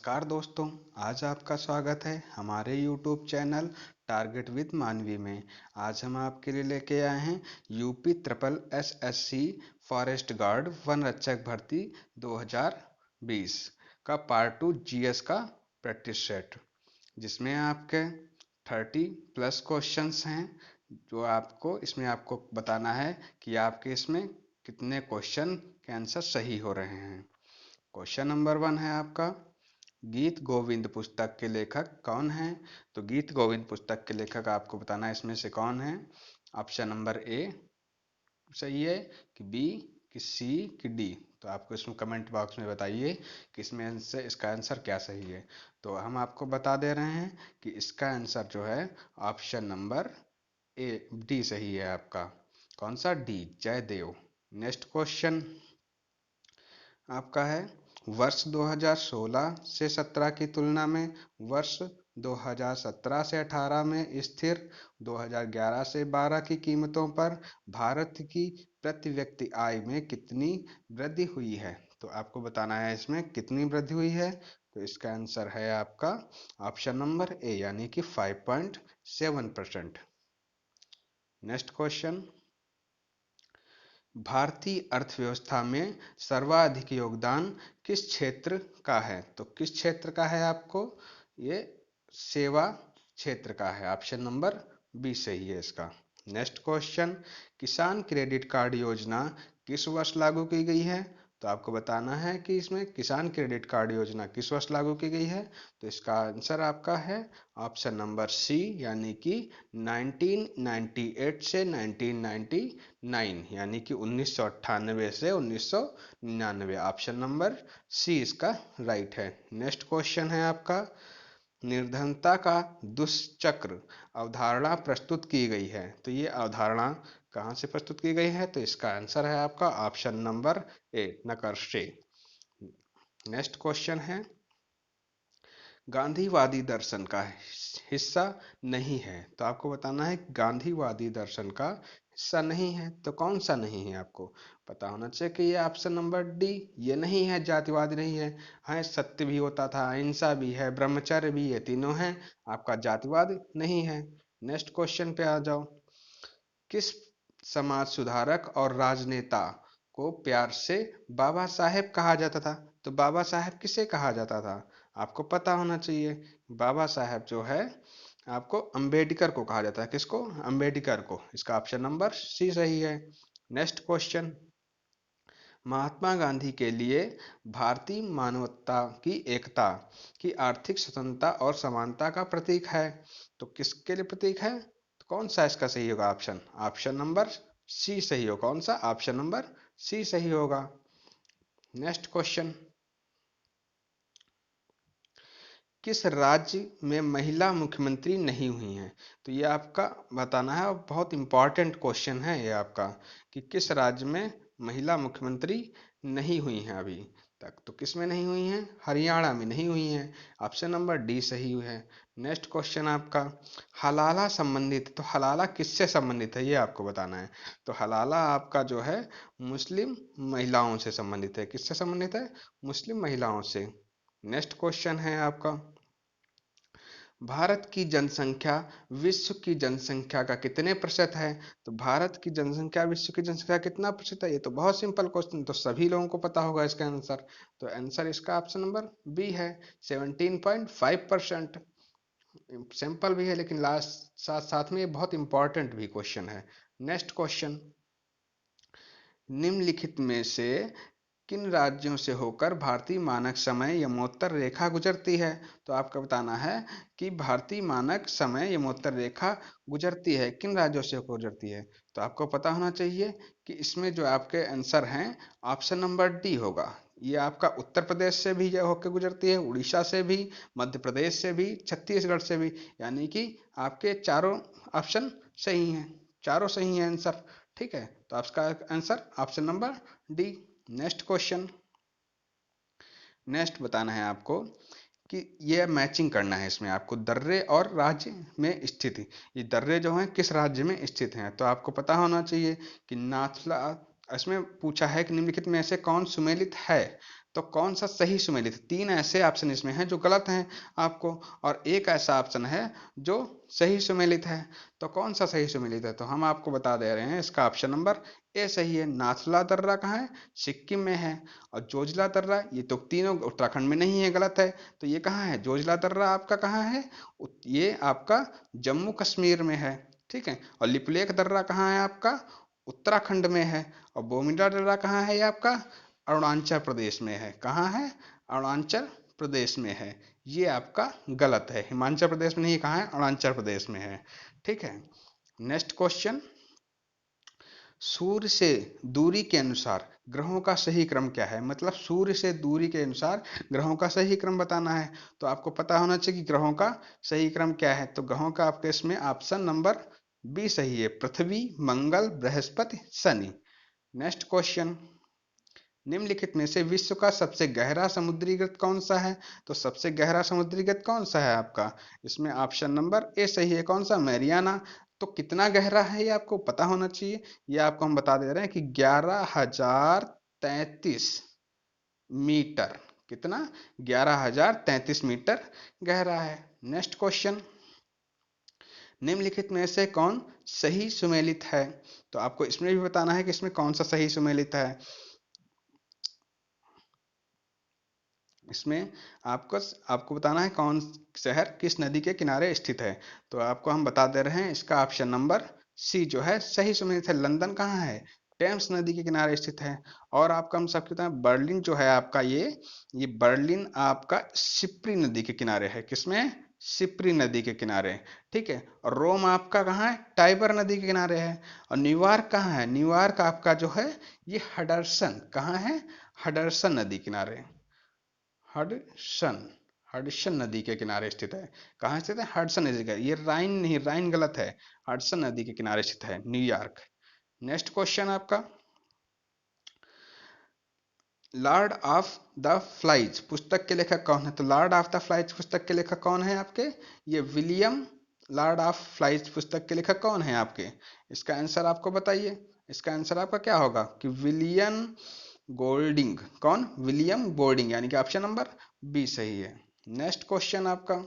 नमस्कार दोस्तों, आज आपका स्वागत है हमारे YouTube चैनल टारगेट विद मानवी में। आज हम आपके लिए लेके आए हैं UP triple SSC forest guard one रक्षक भर्ती 2020 का पार्ट 2 जीएस का प्रैक्टिस सेट, जिसमें आपके 30+ क्वेश्चंस हैं। जो आपको बताना है कि आपके इसमें कितने क्वेश्चन के आंसर सही हो रहे हैं। क्वेश्चन नंबर 1 है आपका, गीत गोविंद पुस्तक के लेखक कौन हैं? तो गीत गोविंद पुस्तक के लेखक आपको बताना है इसमें से कौन है। ऑप्शन नंबर ए सही है कि बी कि सी कि डी। तो आपको इसमें कमेंट बॉक्स में बताइए कि इसमें से इसका आंसर क्या सही है। तो हम आपको बता दे रहे हैं कि इसका आंसर जो है ऑप्शन नंबर ए डी सही है आपका। कौन सा? डी, जयदेव। नेक्स्ट क्वेश्चन आपका है, वर्ष 2016 से 17 की तुलना में वर्ष 2017 से 18 में स्थिर 2011 से 12 की कीमतों पर भारत की प्रति व्यक्ति आय में कितनी वृद्धि हुई है? तो आपको बताना है इसमें कितनी वृद्धि हुई है। तो इसका आंसर है आपका ऑप्शन नंबर ए यानी कि 5.7%। नेक्स्ट क्वेश्चन, भारतीय अर्थव्यवस्था में सर्वाधिक योगदान किस क्षेत्र का है? तो किस क्षेत्र का है आपको? ये सेवा क्षेत्र का है। ऑप्शन नंबर बी सही है इसका। नेक्स्ट क्वेश्चन, किसान क्रेडिट कार्ड योजना किस वर्ष लागू की गई है? तो आपको बताना है कि इसमें किसान क्रेडिट कार्ड योजना किस वर्ष लागू की गई है। तो इसका आंसर आपका है ऑप्शन नंबर सी यानी कि 1998 से 1999 यानी कि 1998 से 1999। ऑप्शन नंबर सी इसका राइट है। नेक्स्ट क्वेश्चन है आपका, निर्धनता का दुष्चक्र अवधारणा प्रस्तुत की गई है। तो ये अवधारणा कहाँ से प्रस्तुत की गई है? तो इसका आंसर है आपका ऑप्शन नंबर ए नकर्षे। नेक्स्ट क्वेश्चन है, गांधीवादी दर्शन का हिस्सा नहीं है। तो आपको बताना है गांधीवादी दर्शन का हिस्सा नहीं है तो कौन सा नहीं है। आपको पता होना चाहिए कि ये ऑप्शन नंबर डी ये नहीं है, जातिवाद नहीं है। हाँ, सत्य भी होता था, अहिंसा भी है, ब्रह्मचर्य भी, ये तीनों हैं। आपका जातिवाद नहीं है। नेक्स्ट क्वेश्चन पे आ जाओ, किस समाज सुधारक और राजनेता को प्यार से बाबा साहेब कहा जाता था? तो बाबा साहेब किसे कहा जाता था? आपको पता होना चाहिए। बाबा साहेब जो है आपको अंबेडकर को कहा जाता है। किसको? अंबेडकर को। इसका ऑप्शन नंबर सी सही है। नेक्स्ट क्वेश्चन, महात्मा गांधी के लिए भारतीय मानवता की एकता की आर्थिक स्वतंत्रता और समानता का प्रतीक है। तो किसके लिए प्रतीक है? तो कौन सा इसका सही होगा ऑप्शन? ऑप्शन नंबर सी सही हो। कौन सा? ऑप्शन नंबर सी सही होगा। नेक्स्ट क्वेश्चन, किस राज्य में महिला मुख्यमंत्री नहीं हुई हैं? तो ये आपका बताना है और बहुत इंपॉर्टेंट क्वेश्चन है ये आपका कि किस राज्य में महिला मुख्यमंत्री नहीं हुई हैं अभी तक। तो किस में नहीं हुई हैं? हरियाणा में नहीं हुई हैं। ऑप्शन नंबर डी सही है। नेक्स्ट क्वेश्चन आपका, हलाला संबंधित। तो हलाला किससे संबंधित है ये आपको बताना है। तो हलाला आपका जो है मुस्लिम महिलाओं से संबंधित है। किससे संबंधित है? मुस्लिम महिलाओं से। नेक्स्ट क्वेश्चन है आपका, भारत की जनसंख्या विश्व की जनसंख्या का कितने प्रतिशत है? तो भारत की जनसंख्या विश्व की जनसंख्या कितना प्रतिशत है? ये तो बहुत सिंपल क्वेश्चन, तो सभी लोगों को पता होगा इसका आंसर। तो आंसर इसका ऑप्शन नंबर बी है 17.5%। सिंपल भी है लेकिन लास्ट साथ साथ में ये बहुत इंपॉर्टेंट भी क्वेश्चन है। नेक्स्ट क्वेश्चन, निम्नलिखित में से किन राज्यों से होकर भारतीय मानक समय यमोत्तर रेखा गुजरती है? तो आपको बताना है कि भारतीय मानक समय यमोत्तर रेखा गुजरती है किन राज्यों से होकर गुजरती है। तो आपको पता होना चाहिए कि इसमें जो आपके आंसर हैं ऑप्शन नंबर डी होगा। ये आपका उत्तर प्रदेश से भी होकर गुजरती है, उड़ीसा से भी, मध्य प्रदेश से भी, छत्तीसगढ़ से भी। यानी कि आपके चारों ऑप्शन सही हैं, चारों सही हैं आंसर। ठीक है, तो आपका answer option number D. Next question, next बताना है आपको कि ये मैचिंग करना है इसमें आपको दर्रे और राज्य में स्थित। ये दर्रे जो हैं किस राज्य में स्थित हैं? तो आपको पता होना चाहिए कि नाथला, इसमें पूछा है कि निम्नलिखित में से कौन सुमेलित है। तो कौन सा सही सुमेलित है? 3 ऐसे ऑप्शन इसमें हैं जो गलत हैं आपको, और एक ऐसा ऑप्शन है जो सही सुमेलित है। तो कौन सा सही सुमेलित है? तो हम आपको बता दे रहे हैं, इसका ऑप्शन नंबर ए सही है। नाथुला दर्रा कहाँ है? सिक्किम में है। और जोजिला दर्रा, ये तो तीनों उत्तराखंड में नहीं है, गलत है। तो ये कहाँ है? जोजिला दर्रा आपका कहाँ है? ये आपका जम्मू कश्मीर में है, ठीक है। और लिपुलेख दर्रा कहाँ है आपका? उत्तराखंड में है। और बोमिडा दर्रा कहाँ है? ये आपका अरुणाचल प्रदेश में है। कहाँ है? अरुणाचल प्रदेश में है। ये आपका गलत है, हिमाचल प्रदेश में नहीं, कहाँ है? अरुणाचल प्रदेश में है, ठीक है। नेक्स्ट क्वेश्चन, सूर्य से दूरी के अनुसार ग्रहों का सही क्रम क्या है? मतलब सूर्य से दूरी के अनुसार ग्रहों का सही क्रम बताना है। तो आपको पता होना चाहिए कि ग्रहों का सही क्रम क्या है। तो ग्रहों का आपके इसमें ऑप्शन नंबर बी सही है, पृथ्वी, मंगल, बृहस्पति, शनि। नेक्स्ट क्वेश्चन, निम्नलिखित में से विश्व का सबसे गहरा समुद्री गत कौन सा है? तो सबसे गहरा समुद्री गत कौन सा है आपका? इसमें ऑप्शन नंबर ए सही है। कौन सा? मैरियाना। तो कितना गहरा है ये आपको पता होना चाहिए। ये आपको हम बता दे रहे हैं कि 11,033 मीटर। कितना? 11,033 मीटर गहरा है। नेक्स्ट क्वेश्चन, निम्नलिखित में से कौन सही सुमेलित है? तो आपको इसमें भी बताना है कि इसमें कौन सा सही सुमेलित है। इसमें आपको आपको बताना है कौन शहर किस नदी के किनारे स्थित है। तो आपको हम बता दे रहे हैं, इसका ऑप्शन नंबर सी जो है सही सुमेलित है। लंदन कहाँ है? टेम्स नदी के किनारे स्थित है। और आपका हम सबके बताएं, बर्लिन जो है आपका, ये बर्लिन आपका सिप्री नदी के किनारे है। किसमें? सिप्री नदी के किनारे, ठीक है। और रोम आपका कहाँ है? टाइबर नदी के किनारे है। और न्यूयॉर्क कहाँ है? न्यूयॉर्क आपका जो है ये हडर्सन, कहाँ है? हडर्सन नदी किनारे, हडसन, हडसन नदी के किनारे स्थित है। कहाँ स्थित है? हडसन नदी के, ये राइन नहीं, राइन गलत है, हडसन नदी के किनारे स्थित है न्यूयॉर्क। नेक्स्ट क्वेश्चन आपका, लॉर्ड ऑफ द फ्लाइज पुस्तक के लेखक कौन है? तो लॉर्ड ऑफ द फ्लाइज पुस्तक के लेखक कौन है आपके? ये विलियम, लॉर्ड ऑफ फ्लाइज पुस्तक के लेखक कौन है आपके? इसका आंसर आपको बताइए। इसका आंसर आपका क्या होगा? कि विलियम गोल्डिंग। कौन? विलियम गोल्डिंग, यानी कि ऑप्शन नंबर बी सही है। नेक्स्ट क्वेश्चन आपका,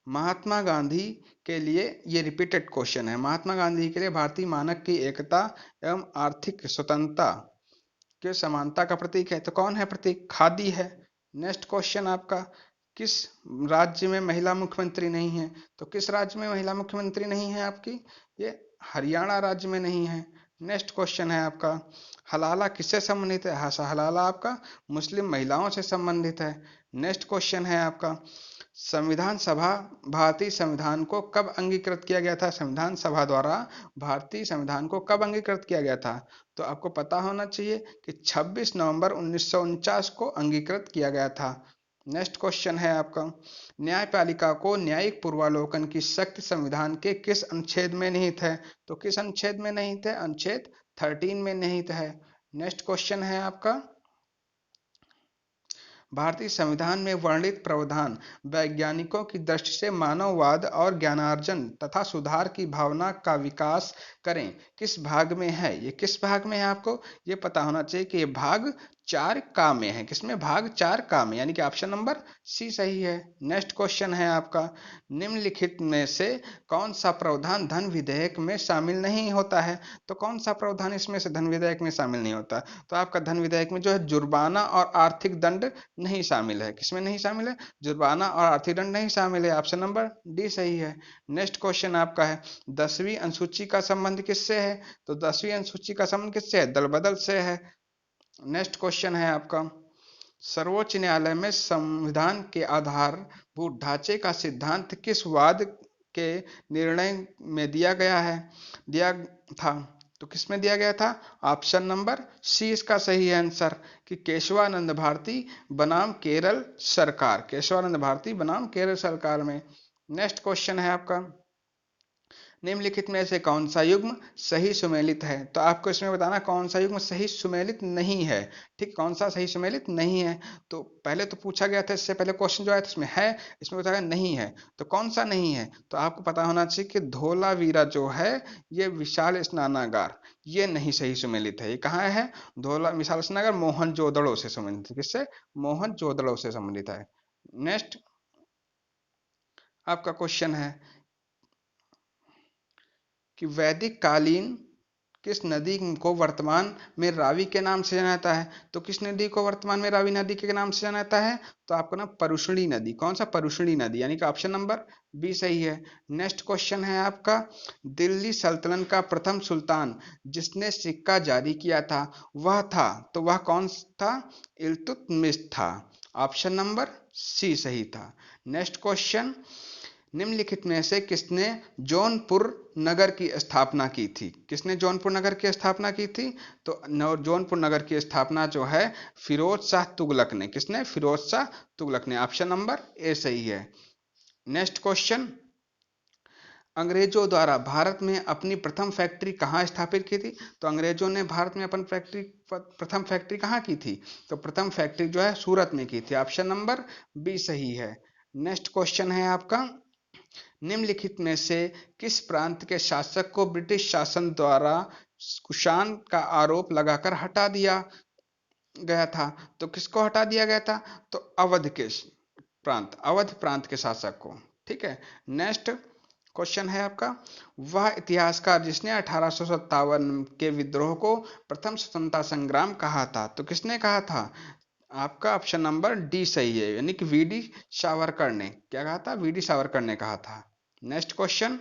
महात्मा गांधी के लिए, ये रिपीटेड क्वेश्चन है, महात्मा गांधी के लिए भारतीय मानक की एकता एवं आर्थिक स्वतंत्रता के समानता का प्रतीक है। तो कौन है प्रतीक? खादी है। नेक्स्ट क्वेश्चन आपका, किस राज्य में महिला मुख्यमंत्री नहीं है? तो किस राज्य में महिला मुख्यमंत्री नहीं है आपकी? ये हरियाणा राज्य में नहीं है। नेक्स्ट क्वेश्चन है आपका, हलाला किससे संबंधित है? हलाला आपका मुस्लिम महिलाओं से संबंधित है। नेक्स्ट क्वेश्चन है आपका, संविधान सभा, भारतीय संविधान को कब अंगीकृत किया गया था? संविधान सभा द्वारा भारतीय संविधान को कब अंगीकृत किया गया था? तो आपको पता होना चाहिए कि 26 नवंबर 1949 को अंगीकृत किया गया था। नेक्स्ट क्वेश्चन है आपका, न्यायपालिका को न्यायिक पूर्वावलोकन की शक्ति संविधान के किस अनुच्छेद में निहित है? तो किस अनुच्छेद में निहित है? अनुच्छेद 13 में निहित है। नेक्स्ट क्वेश्चन है आपका, भारतीय संविधान में वर्णित प्रावधान वैज्ञानिकों की दृष्टि से मानववाद और ज्ञानार्जन तथा सुधार की भावना का विकास करें किस भाग में है? ये किस भाग में है आपको ये पता होना चाहिए कि ये भाग 4 का में है। किसमें? भाग 4 का में, यानी कि ऑप्शन नंबर सी सही है। नेक्स्ट क्वेश्चन है आपका, निम्नलिखित में से कौन सा प्रावधान धन विधेयक में शामिल नहीं होता है? तो कौन सा प्रावधान इसमें से धन विधेयक में शामिल नहीं होता? तो आपका धन विधेयक में जो है जुर्माना और आर्थिक दंड नहीं शामिल है। किसमें नहीं शामिल है? जुर्माना और आर्थिक दंड नहीं शामिल है। ऑप्शन नंबर डी सही है। नेक्स्ट क्वेश्चन आपका है, 10वीं अनुसूची का संबंध किससे है? तो 10वीं अनुसूची का संबंध किससे है? दल बदल से है। नेक्स्ट क्वेश्चन है आपका, सर्वोच्च न्यायालय में संविधान के आधारभूत ढांचे का सिद्धांत किस वाद के निर्णय में दिया था? तो किसमें दिया गया था? ऑप्शन नंबर सी इसका सही है आंसर, कि केशवानंद भारती बनाम केरल सरकार, केशवानंद भारती बनाम केरल सरकार में। नेक्स्ट क्वेश्चन है आपका, निम्नलिखित में से कौन सा युग्म सही सुमेलित है? तो आपको इसमें बताना कौन सा युग्म सही सुमेलित नहीं है। ठीक, कौन सा सही सुमेलित नहीं है? तो पहले तो पूछा गया था, इससे पहले क्वेश्चन जो आया था इसमें है, इसमें बताया नहीं है। तो कौन सा नहीं है? तो आपको पता होना चाहिए कि धोलावीरा जो है ये विशाल स्नानागार, ये नहीं सही सुमेलित है। ये कहाँ है? धोला विशाल स्नानागार मोहनजोदड़ो से संबंधित है। किससे? मोहनजोदड़ो से संबंधित है। नेक्स्ट आपका क्वेश्चन है कि वैदिक कालीन किस नदी को वर्तमान में रावी के नाम से जाना जाता है? तो किस नदी को वर्तमान में रावी नदी के नाम से जाना जाता है? तो आपको ना परुष्णी नदी। कौन सा? परुष्णी नदी, यानी कि ऑप्शन नंबर बी सही है। नेक्स्ट क्वेश्चन है आपका, दिल्ली सल्तनत का प्रथम सुल्तान जिसने सिक्का जारी किया था वह था, तो वह कौन था? इल्तुतमिश था। ऑप्शन नंबर सी सही था। नेक्स्ट क्वेश्चन, निम्नलिखित में से किसने जौनपुर नगर की स्थापना की थी? किसने जौनपुर नगर की स्थापना की थी? तो जौनपुर नगर की स्थापना जो है फिरोज शाह तुगलक ने। किसने? फिरोज शाह तुगलक ने। ऑप्शन नंबर ए सही है। नेक्स्ट क्वेश्चन, अंग्रेजों द्वारा भारत में अपनी प्रथम फैक्ट्री कहाँ स्थापित की थी? तो अंग्रेजों ने भारत में अपन प्रथम फैक्ट्री कहाँ की थी? तो प्रथम फैक्ट्री जो है सूरत में की थी। ऑप्शन नंबर बी सही है। नेक्स्ट क्वेश्चन है आपका, निम्नलिखित में से किस प्रांत के शासक को ब्रिटिश शासन द्वारा कुषाण का आरोप लगाकर हटा दिया गया था? तो किसको हटा दिया गया था? तो अवध प्रांत के शासक को। ठीक है। नेक्स्ट क्वेश्चन है आपका, वह इतिहासकार जिसने 1857 के विद्रोह को प्रथम स्वतंत्रता संग्राम कहा था? तो किसने कहा था? आपका ऑप्शन नंबर डी सही है, यानी कि वीडी सावरकर ने। क्या कहा था? वीडी सावरकर ने कहा था। नेक्स्ट क्वेश्चन,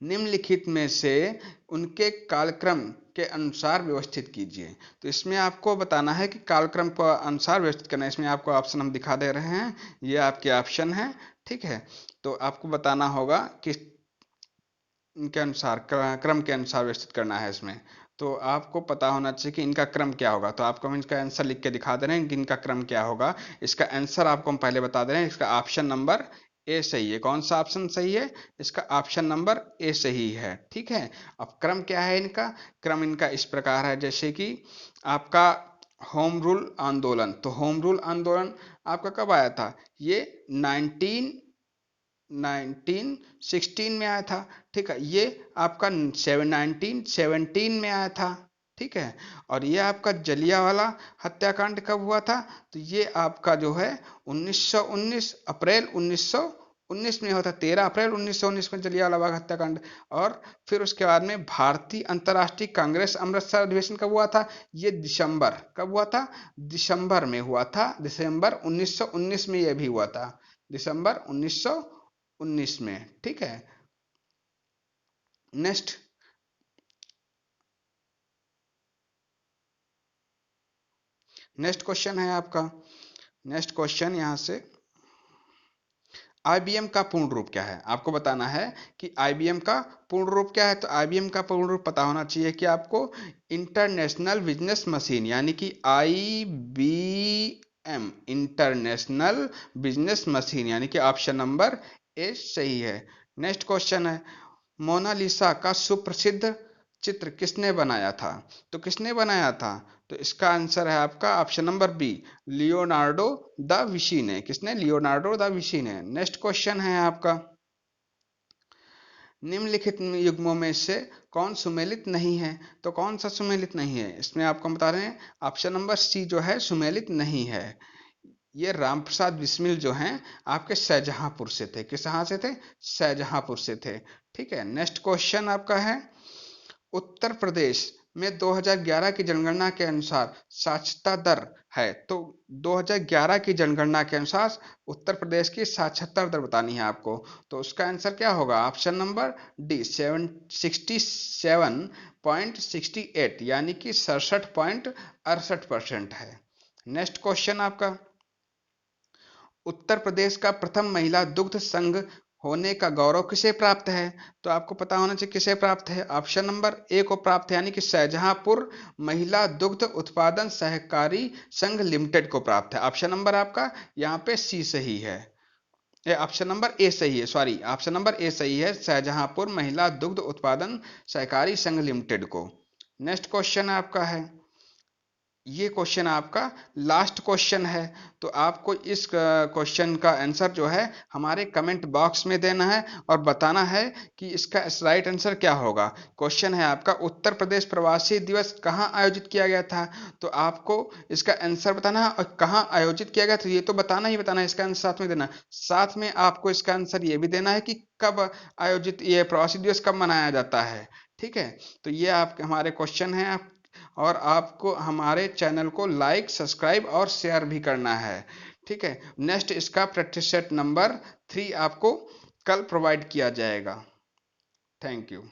निम्नलिखित में से उनके कालक्रम के अनुसार व्यवस्थित कीजिए। तो इसमें आपको बताना है कि कालक्रम को अनुसार व्यवस्थित करना है। इसमें आपको ऑप्शन हम दिखा दे रहे हैं, ये आपके ऑप्शन है। ठीक है, तो आपको बताना होगा कि इनके अनुसार, क्रम के अनुसार व्यवस्थित करना है इसमें। तो आपको पता होना चाहिए कि इनका क्रम क्या होगा। तो आपको हम इसका आंसर लिख के दिखा दे रहे हैं कि इनका क्रम क्या होगा। इसका आंसर आपको हम पहले बता दे रहे हैं। इसका ऑप्शन नंबर ए सही है। कौन सा ऑप्शन सही है? इसका ऑप्शन नंबर ए सही है। ठीक है, अब क्रम क्या है इनका? क्रम इनका इस प्रकार है, जैसे कि आपका होम रूल आंदोलन। तो होम रूल आंदोलन आपका कब आया था? ये 1916 में आया था। ठीक है, ये आपका 1917 में आया था। ठीक है, और ये आपका जलियांवाला हत्याकांड कब हुआ था? तो ये आपका जो है 1919 अप्रैल 1919 में हुआ था। 13 अप्रैल 1919 में जलियांवाला बाग हत्याकांड। और फिर उसके बाद में भारतीय अंतर्राष्ट्रीय कांग्रेस अमृतसर अधिवेशन कब हुआ था? ये दिसंबर, कब हुआ था? दिसंबर में हुआ था। दिसंबर 1919 में ये भी हुआ था, दिसंबर 1919 में। ठीक है। नेक्स्ट क्वेश्चन है आपका, नेक्स्ट क्वेश्चन यहां से, आईबीएम का पूर्ण रूप क्या है? आपको बताना है कि आईबीएम का पूर्ण रूप क्या है। तो आईबीएम का पूर्ण रूप पता होना चाहिए कि आपको इंटरनेशनल बिजनेस मशीन, यानी कि आईबीएम, इंटरनेशनल बिजनेस मशीन, यानी कि ऑप्शन नंबर ए सही है। नेक्स्ट क्वेश्चन है, मोनालिसा का सुप्रसिद्ध चित्र किसने बनाया था? तो किसने बनाया था? तो इसका आंसर है आपका option number B, Leonardo da Vinci ने। किसने? लियोनार्डो दा विंची ने। नेक्स्ट क्वेश्चन है आपका, निम्नलिखित युग्मों में से कौन सुमेलित नहीं है? तो कौन सा सुमेलित नहीं है? इसमें आपको बता रहे हैं ऑप्शन नंबर सी जो है सुमेलित नहीं है। ये रामप्रसाद बिस्मिल जो हैं आपके शाहजहांपुर से थे। किस कहाँ से थे? शाहजहांपुर से थे। ठीक है। नेक्स्ट क्वेश्चन आपका है, उत्तर प्रदेश में 2011 की जनगणना के अनुसार साक्षरता दर है। तो 2011 की जनगणना के अनुसार उत्तर प्रदेश की साक्षरता दर बतानी है आपको। तो उसका आंसर क्या होगा? ऑप्शन नंबर डी, 67.68, यानी कि 67.68% है। नेक्स्ट क्वेश्चन आपका, उत्तर प्रदेश का प्रथम महिला दुग्ध संघ होने का गौरव किसे प्राप्त है? तो आपको पता होना चाहिए किसे प्राप्त है। ऑप्शन नंबर ए को प्राप्त है, यानी कि शाहजहांपुर महिला दुग्ध उत्पादन सहकारी संघ लिमिटेड को प्राप्त है। ऑप्शन नंबर आपका यहाँ पे सी सही है। ये ऑप्शन नंबर ए सही है, सॉरी, ऑप्शन नंबर ए सही है, शाहजहांपुर महिला दुग्ध उत्पादन सहकारी संघ लिमिटेड को। नेक्स्ट क्वेश्चन आपका है, ये क्वेश्चन आपका लास्ट क्वेश्चन है, तो आपको इस क्वेश्चन का आंसर जो है हमारे कमेंट बॉक्स में देना है और बताना है कि इसका राइट आंसर क्या होगा। क्वेश्चन है आपका, उत्तर प्रदेश प्रवासी दिवस कहाँ आयोजित किया गया था? तो आपको इसका आंसर बताना है और कहाँ आयोजित किया गया था ये तो बताना ही बताना है, इसका आंसर साथ में देना है। साथ में आपको इसका आंसर ये भी देना है कि कब आयोजित, ये प्रवासी दिवस कब मनाया जाता है। ठीक है, तो ये आपके हमारे क्वेश्चन हैं और आपको हमारे चैनल को लाइक, सब्सक्राइब और शेयर भी करना है। ठीक है, नेक्स्ट इसका प्रैक्टिस सेट नंबर 3 आपको कल प्रोवाइड किया जाएगा। Thank you.